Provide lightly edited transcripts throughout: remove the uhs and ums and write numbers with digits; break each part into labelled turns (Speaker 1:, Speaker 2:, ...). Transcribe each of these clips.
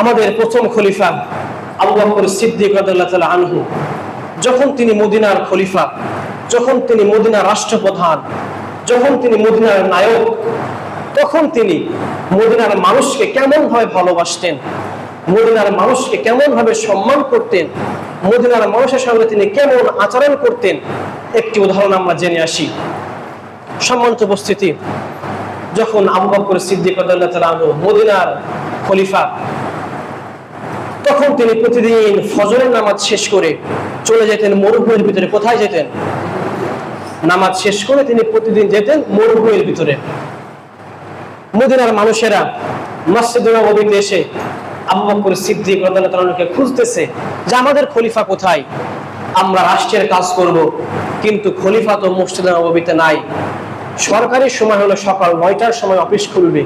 Speaker 1: আমাদের প্রথম খলিফা আবু বকর সিদ্দিক রাদিয়াল্লাহু তাআলা আনহু, যখন তিনি মদিনার খলিফা, যখন তিনি মদিনার রাষ্ট্রপ্রধান, যখন তিনি মদিনার নায়ক, তখন তিনি মদিনার মানুষকে কেমন ভাবে ভালোবাসতেন, মদিনার মানুষকে কেমন ভাবে সম্মান করতেন, মদিনার মানুষের সঙ্গে তিনি কেমন আচরণ করতেন, একটি উদাহরণ আমরা জেনে আসি। সম্মানিত উপস্থিতি, যখন আবু বকর সিদ্দিক রাদিয়াল্লাহু তাআলা আনহু মদিনার খলিফা, তখন তিনি প্রতিদিন ফজরের নামাজ শেষ করে চলে যেতেন মরুভূমির ভিতরে। কোথায় যেতেন? নামাজ শেষ করে তিনি প্রতিদিন যেতেন মরুভূমির ভিতরে। মদিনার মানুষেরা মসজিদে নববীতে এসে আবু বকর সিদ্দিক রাদিয়াল্লাহু তাআলা আনহুকে খুঁজতেছে যে আমাদের খলিফা কোথায়, আমরা রাষ্ট্রের কাজ করব, কিন্তু খলিফা তো মসজিদে নববীতে নাই। সরকারি সময় হলো সকাল 9টার সময় অফিস খুলবে,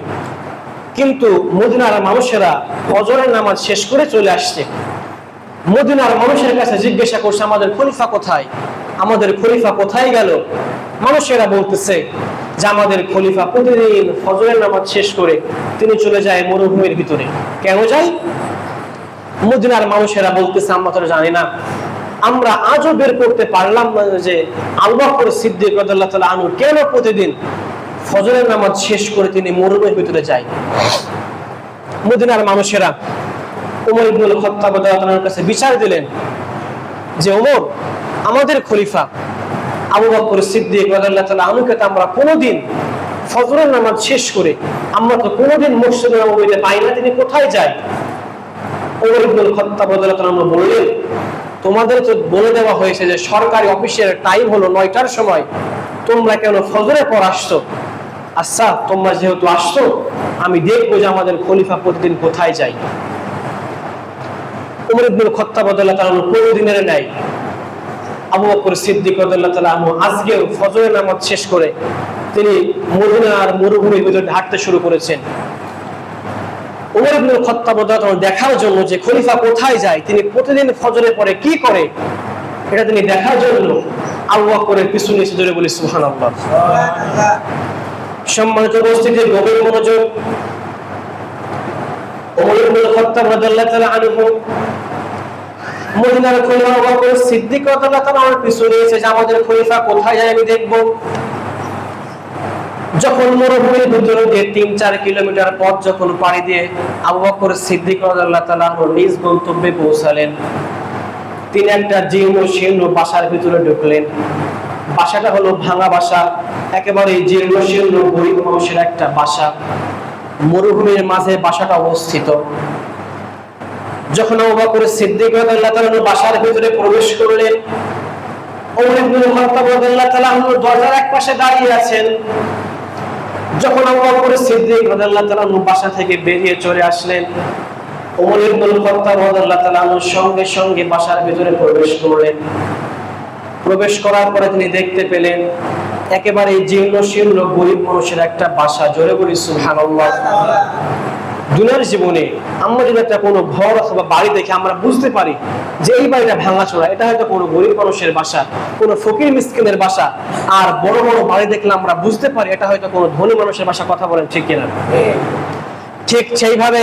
Speaker 1: কিন্তু মদিনার মানুষেরা ফজরের নামাজ শেষ করে চলে আসছে। মদিনার মানুষের কাছে জিজ্ঞাসা করছে আমাদের খলিফা কোথায়, আমাদের খলিফা কোথায় গেল? মানুষেরা বলতেছে যে আমাদের খলিফা প্রতিদিন ফজরের নামাজ শেষ করে তিনি চলে যায় মরুভূমির ভিতরে। কেন যায়? মদিনার মানুষেরা বলতেছে আমরা তো জানি না, আমরা আজও বের করতে পারলাম না যে আবু বকর সিদ্দিক রাদিয়াল্লাহু তাআলা আনহু কেন প্রতিদিন ফজরের নামাজ শেষ করে তিনি মরুভূমির ভিতরে যায়। মদিনার মানুষেরা ওমর ইবনুল খাত্তাব রাদিয়াল্লাহু তাআলার কাছে বিচার দিলেন যে ওমর, আমাদের খলিফা আবু বকর সিদ্দিক রাদিয়াল্লাহু তাআলা আনহুকে তো আমরা কোনোদিন ফজরের নামাজ শেষ করে আমরা তো কোনোদিন মসজিদে নববীতে পাই না, তিনি কোথায় যায়? ওমর ইবনুল খাত্তাব রাদিয়াল্লাহু তাআলা আনহু বললেন, তোমাদের তো বলে দেওয়া হয়েছে যে সরকারি অফিসের টাইম হলো 9টার সময়, তোমরা কেন ফজরের পর আসছো? আচ্ছা, তোমরা যেহেতু আসছো, আমি দেখবো যে আমাদের খলিফা প্রতিদিন কোথায় যায়। ওমর ইবনুল খাত্তাব রাদিয়াল্লাহু তাআলা আনহু প্রতিদিনের ন্যায় আবু বকর সিদ্দিক রাদিয়াল্লাহু তাআলা আনহু আজকেও ফজরের নামাজ শেষ করে তিনি মদিনার মরুভূমির ভিতরে হাঁটতে শুরু করেছেন। ওমর ইবনুল খাত্তাব রাদিয়াল্লাহু তাআলা দেখার জন্য যে খলিফা কোথায় যায়, তিনি প্রতিদিন ফজরের পরে কি করে, এটা তিনি দেখার জন্য আবু বকরের পিছনে এসে জোরে বলি সুবহানাল্লাহ। সম্মানিত উপস্থিতি, গভীর মনোযোগ। ওমর ইবনুল খাত্তাব রাদিয়াল্লাহু তাআলা আনহু মদিনার খলিফা আবু বকর সিদ্দিক রাদিয়াল্লাহু তাআলা আনহুর পিছনে এসে যে আমাদের খলিফা কোথায় যায় আমি দেখব। যখন মরুভূমির ভিতরে দিয়ে 3-4 কিলোমিটার পথ যখন পাড়ি দিয়ে আবু বকর সিদ্দিক রাদিয়াল্লাহু তাআলা আনহু নিজ গন্তব্যে পৌঁছালেন, তিনি একটা জীর্ণ শীর্ণ বাসার ভিতরে ঢুকলেন। বাসাটা হলো ভাঙা বাসা, একেবারে জীর্ণ শীর্ণ গরিব মানুষের একটা বাসা। মরুভূমির মাঝে বাসাটা অবস্থিত। যখন আবু বকর সিদ্দিক রাদিয়াল্লাহু তাআলা বাসার ভিতরে প্রবেশ করলেন, ওমর ইবনুল খাত্তাব রাদিয়াল্লাহু তাআলা দরজার এক পাশে দাঁড়িয়ে আছেন। যখন আবু বকর সিদ্দিক রাদিয়াল্লাহু তাআলা বাসা থেকে বেরিয়ে চলে আসলেন, ওমর ইবনুল খাত্তাব রাদিয়াল্লাহু তাআলা সঙ্গে সঙ্গে বাসার ভিতরে প্রবেশ করলেন। প্রবেশ করার পরে তিনি দেখতে পেলেন একেবারে জীর্ণ শীর্ণ গরিব মানুষের একটা বাসা। জোরে বলি সুবহানাল্লাহ। দুনিয়ার জীবনে আমরা যদি একটা কোনো ঘর অথবা বাড়ি দেখে আমরা বুঝতে পারি যে এই বাড়িটা ভাঙাচোরা, এটা হয়তো কোনো গরিব মানুষের বাসা, কোনো ফকির মিসকিনের বাসা। আর বড় বড় বাড়ি দেখলে আমরা বুঝতে পারি এটা হয়তো কোনো ধনী মানুষের বাসা। কথা বলেন ঠিক কিনা? ঠিক সেইভাবে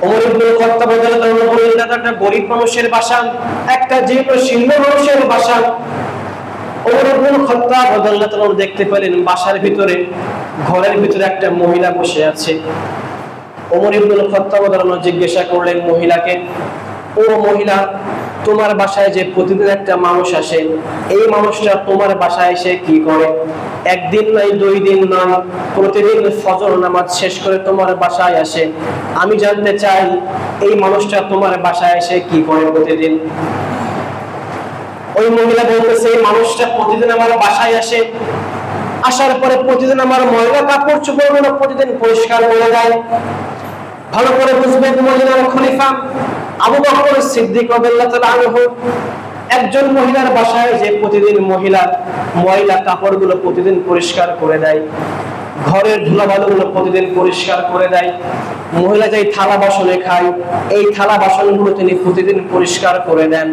Speaker 1: ওমর ইবনুল খাত্তাব রাদিয়াল্লাহু তাআলা বললেন একটা গরিব মানুষের বাসা, একটা জীর্ণ শীর্ণ মানুষের বাসা। ওমর ইবনুল খাত্তাব রাদিয়াল্লাহু তাআলা দেখতে পেলেন বাসার ভিতরে, ঘরের ভিতরে একটা মহিলা বসে আছে। ওমর ইবনুল খাত্তাব রাদিয়াল্লাহু তাআলা জিজ্ঞাসা করলেন মহিলাকে, ও মহিলা, তোমার বাসায় যে প্রতিদিন একটা মানুষ আসে, এই মানুষটা তোমার বাসায় এসে কি করে? একদিন নয়, 2 দিন নয়, প্রতিদিন ফজর নামাজ শেষ করে তোমার বাসায় আসে। আমি জানতে চাই এই মানুষটা তোমার বাসায় এসে কি করে প্রতিদিন? ওই মহিলা বলতেছে এই মানুষটা প্রতিদিন আমার বাসায় আসে, আসার পরে প্রতিদিন আমার ময়লা কাপড় চোপড়গুলো প্রতিদিন পরিষ্কার করে দেয়। ভালো করে বুঝবেন, মদিনার খলিফা আবু বকর সিদ্দিক রাদিয়াল্লাহু তাআলা আনহু একজন মহিলার বাসায় যে প্রতিদিন মহিলার ময়লা কাপড়গুলো প্রতিদিন পরিষ্কার করে দেয়, ঘরের ধুলাবালুগুলো প্রতিদিন পরিষ্কার করে দেয়। মহিলা যেই থালা বাসনে খায়, এই থালা বাসনগুলো তিনি প্রতিদিন পরিষ্কার করে দেন।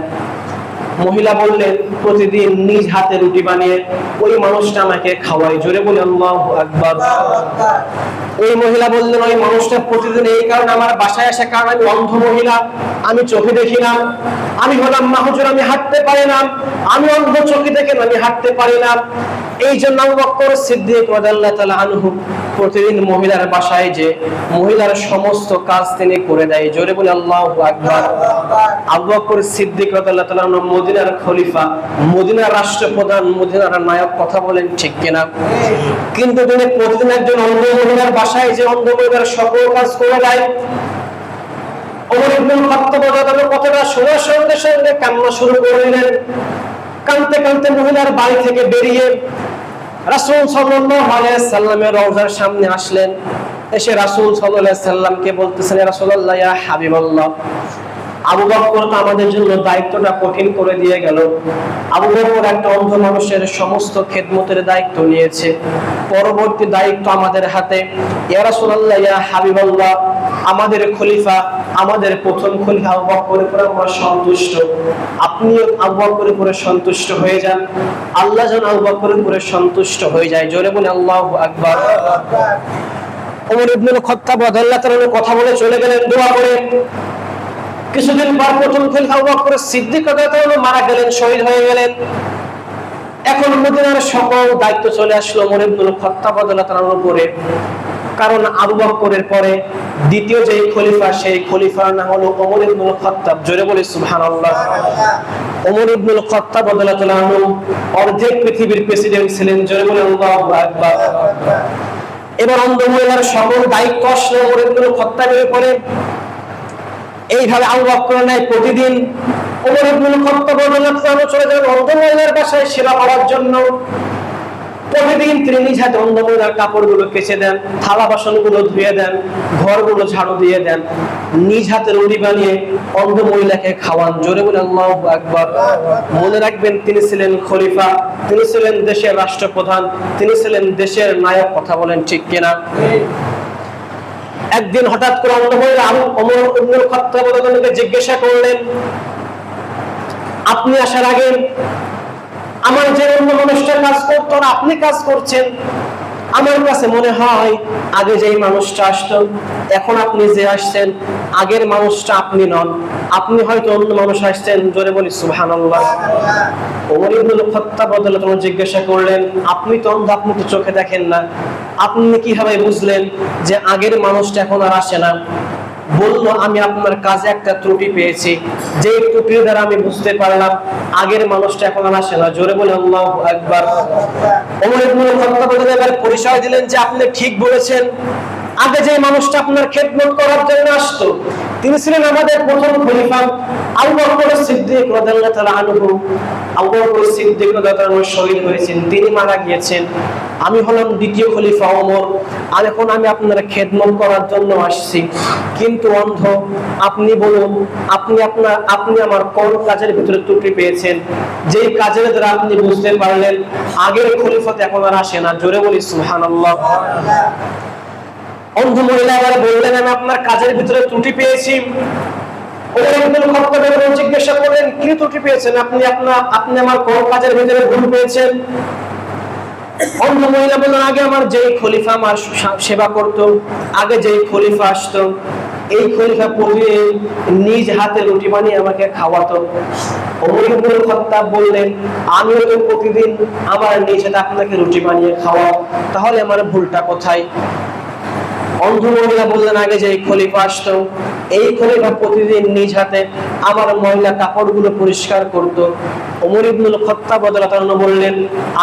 Speaker 1: মহিলা বললেন, প্রতিদিন নিজ হাতে রুটি বানিয়ে ওই মানুষটা আমাকে খাওয়ায়। জোরে বলে আল্লাহু আকবার। ওই মহিলা বললেন, ওই মানুষটা প্রতিদিন এই কারণে আমার বাসায় আসে, কারণ আমি অন্ধ মহিলা, আমি চোখে দেখি না, আমি হলাম মাহজুর, আমি হাঁটতে পারি না, আমি অন্ধ, চোখে দেখে আমি হাঁটতে পারি না। এই জন্য আবু বকর সিদ্দিক রাদিয়াল্লাহু তাআলা আনহু প্রতিদিন মহিলার বাসায় যে মহিলার সমস্ত কাজ তিনি করে দেয়। জোরে বলে আল্লাহু আকবার। আবু বকর সিদ্দিক রাদিয়াল্লাহু তাআলা আনহু মদিনার খলিফা, মদিনার রাষ্ট্রপ্রধান, মদিনার নায়ক, কথা বলেন ঠিক কিনা? কিন্তু তিনি প্রতিদিন একজন অন্ধ মহিলার বাসায় যে অন্ধ মহিলার সকল কাজ করে দেয়। ওমর ইবনে খাত্তাব রাদিয়াল্লাহু কথাটা শোনার সঙ্গে সঙ্গে কান্না শুরু করে দিলেন। কাঁদতে কাঁদতে মহিলার বাড়ি থেকে বেরিয়ে রাসূল সাল্লাল্লাহু আলাইহি সাল্লামের রওজার সামনে আসলেন। এসে রাসূল সাল্লাল্লাহু আলাইহি সাল্লামকে বলতেছেন, ইয়া রাসূলুল্লাহ, ইয়া হাবিবাল্লাহ, আবু বকর তো আমাদের জন্য দায়িত্বটা কঠিন করে দিয়ে গেল। আবু বকর একটা অন্ধ মানুষের সমস্ত খেদমতের দায়িত্ব নিয়েছে, পরবর্তী দায়িত্ব আমাদের হাতে। ইয়া রাসূলুল্লাহ, ইয়া হাবিবাল্লাহ, আমাদের খলিফা, আমাদের প্রথম খলিফা আবু বকরের উপরে আমরা সন্তুষ্ট, আপনি আবু বকরের উপরে সন্তুষ্ট হয়ে যান, আল্লাহ যেন আবু বকরের উপরে সন্তুষ্ট হয়ে যায়। জোরে বলে আল্লাহু আকবার। ওমর ইবনে খাত্তাব রাদিয়াল্লাহু তাআলা কথা বলে চলে গেলেন দোয়া করে। কিছুদিন পর প্রথম খলিফা আবু বকর সিদ্দিক রাদিয়াল্লাহু তাআলা মারা গেলেন, শহীদ হয়ে গেলেন। এখন মদিনার সকল দায়িত্ব চলে আসলো ওমর ইবনে খাত্তাব রাদিয়াল্লাহু তাআলার উপরে। কারণ আবু বকরের পরে দ্বিতীয় যে খলিফা, সেই খলিফার নাম হলো ওমর ইবনে খাত্তাব। জোরে বলে সুবহানাল্লাহ। ওমর ইবনে খাত্তাব রাদিয়াল্লাহু তাআলা অর্ধেক পৃথিবীর প্রেসিডেন্ট ছিলেন। জোরে বলে আল্লাহু আকবার। এবার অন্ধ মহিলার সকল দায়িত্ব আসলো ওমর ইবনে খাত্তাবের উপরে। এইভাবে আবু বকর নাই প্রতিদিন ওমর ইবনে খাত্তাব রাদিয়াল্লাহু তাআলা চলে যান অন্ধ মহিলার বাসায় সেবা করার জন্য। প্রতিদিন তিনি নিজ হাতে অন্ধ মহিলার কাপড়গুলো কেচে দেন, থালা বাসনগুলো ধুয়ে দেন, ঘরগুলো ঝাড়ু দিয়ে দেন, নিজ হাতে রুটি বানিয়ে অন্ধ মহিলাকে খাওয়ান। জোরে বলে আল্লাহু আকবার। মনে রাখবেন, তিনি ছিলেন খলিফা, তিনি ছিলেন দেশের রাষ্ট্রপ্রধান, তিনি ছিলেন দেশের নায়ক। কথা বলেন ঠিক কিনা? একদিন হঠাৎ করে অন্ধ মহিলা ওমর ইবনে খাত্তাব রাদিয়াল্লাহু তাআলাকে জিজ্ঞাসা করলেন, আপনি আসার আগে আমার যে অন্য মানুষটা কাজ করতো না, আপনি কাজ করছেন, আমার কাছে মনে হয় আগে যেই মানুষটা আসতো, এখন আপনি যে আসছেন, আগের মানুষটা আপনি নন, আপনি হয়তো অন্য মানুষ আসছেন। জোরে বলি সুবহানাল্লাহ। ওমর ইবনে খাত্তাব রাদিয়াল্লাহু তাআলা জিজ্ঞাসা করলেন, আপনি তো অন্ধ, আপনি তো চোখে দেখেন না, আপনি কিভাবে বুঝলেন যে আগের মানুষটা এখন আর আসে না? বলল, আমি আপনার কাজে একটা ত্রুটি পেয়েছি, যে ত্রুটির দ্বারা আমি বুঝতে পারলাম আগের মানুষটা এখন আর আসে না। জোরে বলে আল্লাহু আকবার। ওমর ইবনে খাত্তাব এবার পরিচয় দিলেন যে আপনি ঠিক বলেছেন, আগে যে মানুষটা আপনার খেদমত করার জন্য আসতো, তিনি ছিলেন আমাদের প্রথম খলিফা আবু বকর সিদ্দিক রাদিয়াল্লাহু তাআলা আনহু। আবু বকর সিদ্দিক রাদিয়াল্লাহু তাআলা শহীদ হয়েছেন, তিনি মারা গিয়েছেন। আমি হলাম দ্বিতীয় খলিফা ওমর, আর এখন আমি আপনার খেদমত করার জন্য আসছি। কিন্তু অন্ধ, আপনি বলুন, আপনি আমার কোন কাজের ভিতরে ত্রুটি পেয়েছেন, যেই কাজের দ্বারা আপনি বুঝতে পারলেন আগের খলিফাতে এখন আর আসে না? জোরে বলি সুবহানাল্লাহ। অন্ধ মহিলা আবার বললেন, আমি আপনার কাজের ভিতরে ত্রুটি পেয়েছি। ওমর ইবনে খাত্তাব জিজ্ঞাসা করলেন, কি ত্রুটি পেয়েছেন আপনি আমার কোন কাজের ভিতরে ভুল পেয়েছেন? অন্ধ মহিলা বললেন, আগে আমার যেই খলিফা আমার সেবা করত, আগে যেই খলিফা আসতো, এই খলিফা প্রতিদিন নিজ হাতে রুটি বানিয়ে আমাকে খাওয়াতো। ওমর ইবনে খাত্তাব বললেন, আমিও তো প্রতিদিন আমার নিজ হাতে আপনাকে রুটি বানিয়ে খাওয়াও, তাহলে আমার ভুলটা কোথায়? অন্ধ মহিলা বললেন, আগে যে খলিফা আসতো, এই খলিফা প্রতিদিন নিজ হাতে আমার ময়লা কাপড়গুলো পরিষ্কার করত। ওমর ইবনে খাত্তাব রাদিয়াল্লাহু তাআলা বললেন,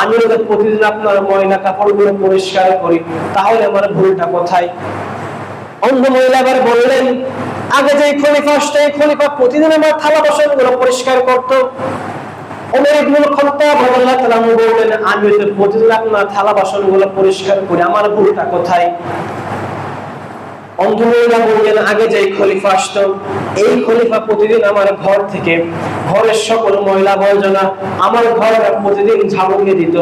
Speaker 1: আমি প্রতিদিন আপনার ময়লা কাপড়গুলো পরিষ্কার করি, তাহলে আমার ভুলটা কোথায়? অন্ধ মহিলা আবার বললেন, আগে যে খলিফা আসতো, এই খলিফা প্রতিদিন আমার থালা বাসনগুলো পরিষ্কার করত। ওমর ইবনে খাত্তাব রাদিয়াল্লাহু তাআলা বললেন, আমি তো প্রতিদিন আপনার থালা বাসনগুলো পরিষ্কার করি, আমার ভুলটা কোথায়? অন্ধ মহিলা বললেন, আগে যে খলিফা আসতো, এই খলিফা প্রতিদিন আমার ঘর থেকে ঘরের সকল ময়লা আবর্জনা আমার ঘর প্রতিদিন ঝাড়ু দিয়ে দিত।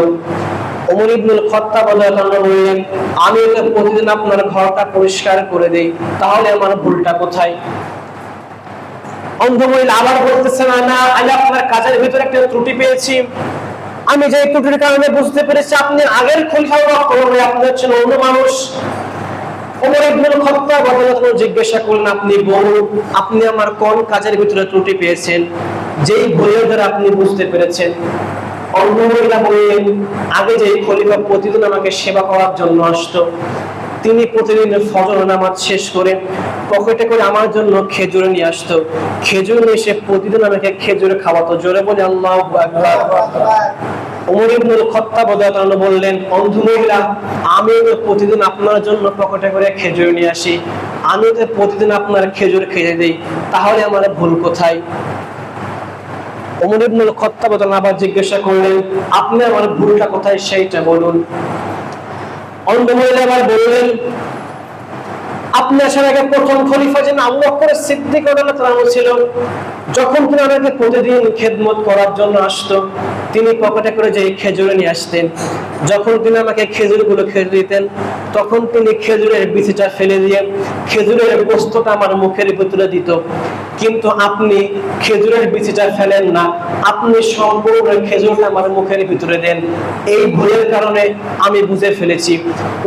Speaker 1: ওমর ইবনে খাত্তাব রাদিয়াল্লাহু তাআলা বললেন, আমি তো প্রতিদিন আপনার ঘরটা পরিষ্কার করে দেই, তাহলে আমার ভুলটা কোথায়? অন্ধ মহিলা আবার বলতেছে, না আমি আপনার কাজের ভিতরে একটা ত্রুটি পেয়েছি, আমি যে ত্রুটির কারণে বুঝতে পেরেছি আপনি আগের খলিফা আপনি হচ্ছেন অন্য মানুষ। ওমর ইবনুল খাত্তাব রাদিয়াল্লাহু আনহু জিজ্ঞাসা করলেন, আপনি বলুন আপনি আমার কোন কাজের ভিতরে ত্রুটি পেয়েছেন যেই ভুলের দ্বারা আপনি বুঝতে পেরেছেন? অন্ধ মহিলা বললেন, আগে যে খলিফা প্রতিদিন আমাকে সেবা করার জন্য আসতো, তিনি প্রতিদিন ফজর নামাজ শেষ করে পকেটে করে আমার জন্য খেজুর নিয়ে আসতো, খেজুর নিয়ে এসে প্রতিদিন আমাকে খেজুর খাওয়াতো। জোরে বলে আল্লাহু আকবার। ওমর ইবনুল খাত্তাব রাদিয়াল্লাহু আনহু বললেন, অন্ধ মহিলা আমি তো প্রতিদিন আপনার জন্য পকেটে করে খেজুর নিয়ে আসি, আমি তো প্রতিদিন আপনার খেজুর খেয়ে দেই, তাহলে আমার ভুল কোথায়? ওমর ইবনুল খাত্তাব রাদিয়াল্লাহু আনহু আবার জিজ্ঞাসা করলেন, আপনি আমার ভুলটা কোথায় সেইটা বলুন। অন্ধ মহিলা আবার বললেন, আপনি আসার আগে প্রথম খলিফা যেন আবু বকর সিদ্দিক রাদিয়াল্লাহু আনহু ছিল, যখন তিনি আমাকে প্রতিদিন খেদমত করার জন্য আসতো, তিনি পকেটে করে যে খেজুর নিয়ে আসতেন, যখন তিনি আমাকে খেজুরগুলো খেতে দিতেন, তখন তিনি খেজুরের বিচিটা ফেলে দিয়ে খেজুরের গোস্তটা আমার মুখের ভিতরে দিত। কিন্তু আপনি খেজুরের বিচিটা ফেলেন না, আপনি সম্পূর্ণ খেজুরটা আমার মুখের ভিতরে দেন। এই ভুলের কারণে আমি বুঝে ফেলেছি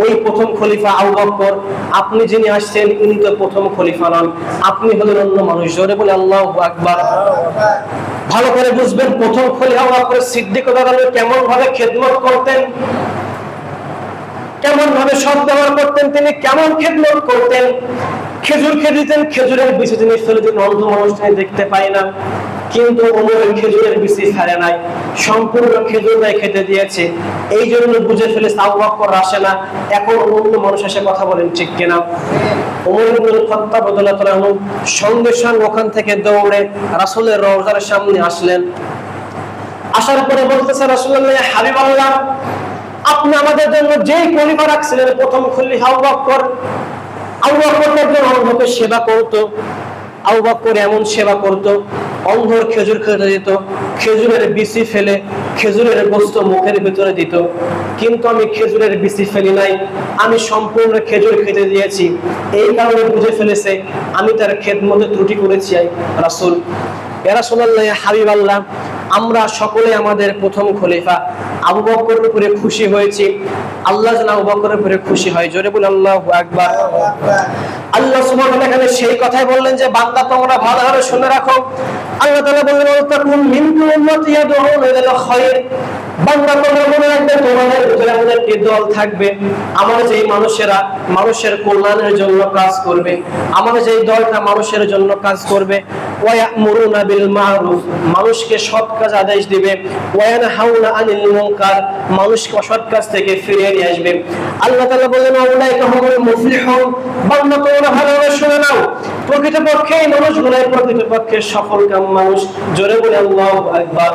Speaker 1: ওই প্রথম খলিফা আবু বকর, আপনি যিনি আসছেন ইনি তো প্রথম খলিফা নন, আপনি হলেন অন্য মানুষ। জোরে বলে আল্লাহু আকবার। ভালো করে বুঝবেন, প্রথম খলিফা আবু বকর সিদ্দিক রাদিয়াল্লাহু আনহু কেমন ভাবে খেদমত করতেন, কেমন ভাবে সৎ ব্যবহার করতেন, তিনি কেমন খেদমত করতেন। খেজুর খেয়ে দিতেন, খেজুরের বিচি তিনি ফেলে দিতেন, অন্ধ মানুষ দেখতে পায় না, কিন্তু ওমরের খেজুরের বিচি ফেলে নাই, সম্পূর্ণ খেজুরটাই খেতে দিয়েছে। এই জন্য বুঝে ফেলেছে আবু বকর আসে না, এখন অন্য মানুষ এসে কথা বলেন, ঠিক কিনা? ওমর ইবনুল খাত্তাব রাদিয়াল্লাহু আনহু সঙ্গে সঙ্গে ওখান থেকে দৌড়ে রাসূলের রওজার সামনে আসলেন। আসার পরে বলতেছে, রাসূলুল্লাহ হাবিবাল্লাহ, আপনি আমাদের জন্য যেই খলিফা রাখছিলেন প্রথম খলিফা আবু বকর, আবু বকর একজন অন্ধকে সেবা করত, আবু বকর এমন সেবা করত, অন্ধর খেজুর খেতে দিত, খেজুরের বিচি ফেলে খেজুরের গোস্ত মুখের ভিতরে দিত, কিন্তু আমি খেজুরের বিচি ফেলি নাই, আমি সম্পূর্ণ খেজুর খেতে দিয়েছি। এই কারণে বুঝে ফেলেছে আমি তার খেদমতে ত্রুটি করেছি। রাসূল, ইয়া রাসূলুল্লাহ হাবিবাল্লাহ, আমরা সকলে আমাদের প্রথম খলিফা আবু বকরের উপরে খুশি হয়েছি, আল্লাহ যেন আবু বকরের উপরে খুশি হয়। জোরে বলে আল্লাহু আকবার। আল্লাহ সুবহানাহু ওয়া তাআলা সেই কথাই বললেন যে, বান্দা তোমরা ভালোভাবে শুনে রাখো। আল্লাহ তাআলা বললেন, ওয়াতাকুম মিনকুম উম্মাতুন ইয়াদউনা ইলাল খায়র, বান্দা তোমরা মনে রাখবে তোমাদের ভিতরে এমন একটি দল থাকবে, আমার যেই মানুষেরা মানুষের কল্যাণের জন্য কাজ করবে, আমার যেই দলটা মানুষের জন্য কাজ করবে, ওয়া ইয়ামুরুনা বিল মারুফ, মানুষকে সৎ কাজ আদেশ দিবে, ওয়া ইয়ানহাউনা আনিল মুনকার, মানুষকে অসৎ কাজ থেকে ফিরিয়ে নিয়ে আসবে। আল্লাহ তাআলা বলেন, উলাইকা হুমুল মুফলিহুন, বান্দা তোমরা ভালোভাবে শুনে নাও, প্রকৃতপক্ষে এই মানুষগুলাই প্রকৃতপক্ষে সফলকাম মানুষ। জোরে বলে আল্লাহু আকবার।